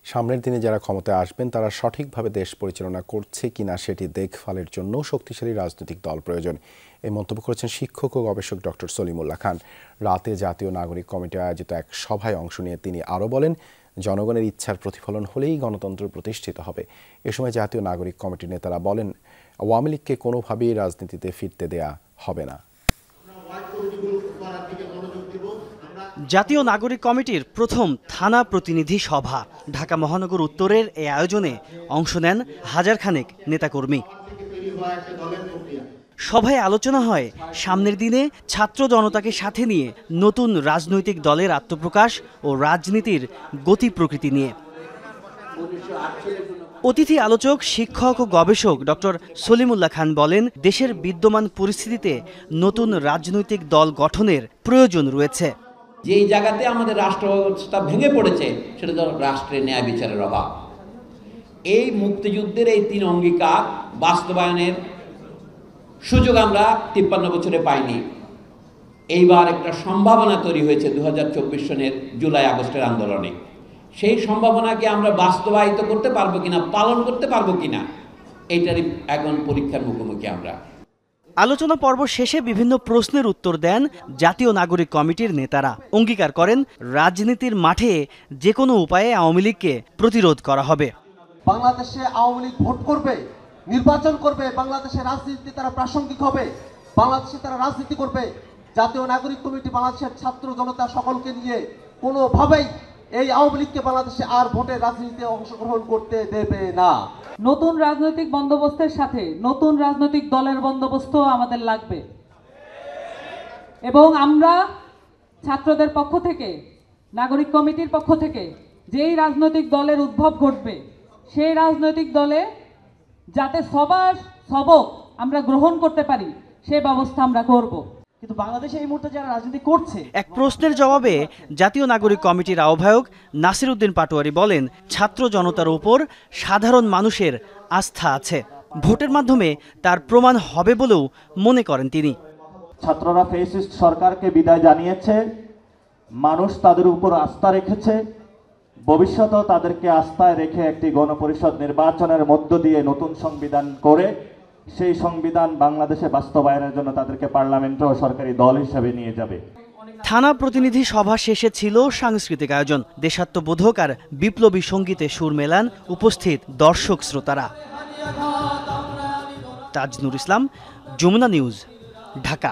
সামনের দিনে যারা ক্ষমতায় আসবেন তারা সঠিকভাবে দেশ পরিচালনা করছে কিনা সেটি দেখভালের জন্য শক্তিশালী রাজনৈতিক দল প্রয়োজন। এই মন্তব্য করেছেন শিক্ষক ও গবেষক ডক্টর সলিমুল্লাহ খান। রাতে জাতীয় নাগরিক কমিটি আয়োজিত এক সভায় অংশ নিয়ে তিনি আরও বলেন, জনগণের ইচ্ছার প্রতিফলন হলেই গণতন্ত্র প্রতিষ্ঠিত হবে। এ সময় জাতীয় নাগরিক কমিটির নেতারা বলেন, আওয়ামী লীগকে কোনোভাবেই রাজনীতিতে ফিরতে দেয়া হবে না। জাতীয় নাগরিক কমিটির প্রথম থানা প্রতিনিধি সভা ঢাকা মহানগর উত্তরের এই আয়োজনে অংশ নেন হাজারখানেক নেতাকর্মী। সভায় আলোচনা হয় সামনের দিনে ছাত্র জনতাকে সাথে নিয়ে নতুন রাজনৈতিক দলের আত্মপ্রকাশ ও রাজনীতির গতি প্রকৃতি নিয়ে। অতিথি আলোচক শিক্ষক ও গবেষক ডক্টর সলিমুল্লাহ খান বলেন, দেশের বিদ্যমান পরিস্থিতিতে নতুন রাজনৈতিক দল গঠনের প্রয়োজন রয়েছে। যেই জায়গাতে আমাদের রাষ্ট্র ব্যবস্থা ভেঙে পড়েছে সেটা তো রাষ্ট্রের ন্যায় বিচারের অভাব। এই মুক্তিযুদ্ধের এই 3 অঙ্গীকার বাস্তবায়নের সুযোগ আমরা 53 বছরে পাইনি। এইবার একটা সম্ভাবনা তৈরি হয়েছে 2024 সনের জুলাই আগস্টের আন্দোলনে। সেই সম্ভাবনাকে আমরা বাস্তবায়িত করতে পারবো কিনা, পালন করতে পারবো কিনা, এইটারই এখন পরীক্ষার মুখোমুখি আমরা। আলোচনা পর্ব শেষে বিভিন্ন প্রশ্নের উত্তর দেন জাতীয় নাগরিক কমিটির নেতারা। অঙ্গীকার করেন, রাজনীতির মাঠে যে কোনো উপায়ে আওয়ামী লীগকে প্রতিরোধ করা হবে। বাংলাদেশে আওয়ামী লীগ ভোট করবে, নির্বাচন করবে, বাংলাদেশের রাজনীতি তারা প্রাসঙ্গিক হবে, বাংলাদেশে তারা রাজনীতি করবে। জাতীয় নাগরিক কমিটি বাংলাদেশের ছাত্র জনতা সকলকে নিয়ে কোনোভাবেই এই আওয়ামী লীগকে বাংলাদেশে আর ভোটের রাজনীতিতে অংশগ্রহণ করতে দেবে না। নতুন রাজনৈতিক বন্দোবস্তের সাথে নতুন রাজনৈতিক দলের বন্দোবস্ত আমাদের লাগবে এবং আমরা ছাত্রদের পক্ষ থেকে, নাগরিক কমিটির পক্ষ থেকে যেই রাজনৈতিক দলের উদ্ভব ঘটবে সেই রাজনৈতিক দলে যাতে সবার সবক আমরা গ্রহণ করতে পারি সেই ব্যবস্থা আমরা করব। কিন্তু বাংলাদেশে এই মুহূর্তে যারা রাজনীতি করছে। এক প্রশ্নের জবাবে জাতীয় নাগরিক কমিটির আহ্বায়ক নাসির উদ্দিন পাটোয়ারি বলেন, ছাত্র জনতার উপর সাধারণ মানুষের আস্থা আছে। ভোটের মাধ্যমে তার প্রমাণ হবে বলেও মনে করেন তিনি। ছাত্ররা ফ্যাসিস্ট সরকারকে বিদায় জানিয়েছে, মানুষ তাদের উপর আস্থা রেখেছে। ভবিষ্যতেও তাদেরকে আস্থায় রেখে একটি গণপরিষদ নির্বাচনের মধ্য দিয়ে নতুন সংবিধান করে সেই সংবিধান বাংলাদেশে বাস্তবায়নের জন্য তাদেরকে পার্লামেন্ট ও সরকারি দল হিসেবে নিয়ে যাবে। থানা প্রতিনিধি সভা শেষে ছিল সাংস্কৃতিক আয়োজন। দেশাত্মবোধক আর বিপ্লবী সঙ্গীতে সুর মেলান উপস্থিত দর্শক শ্রোতারা। তাজনুর ইসলাম, যমুনা নিউজ, ঢাকা।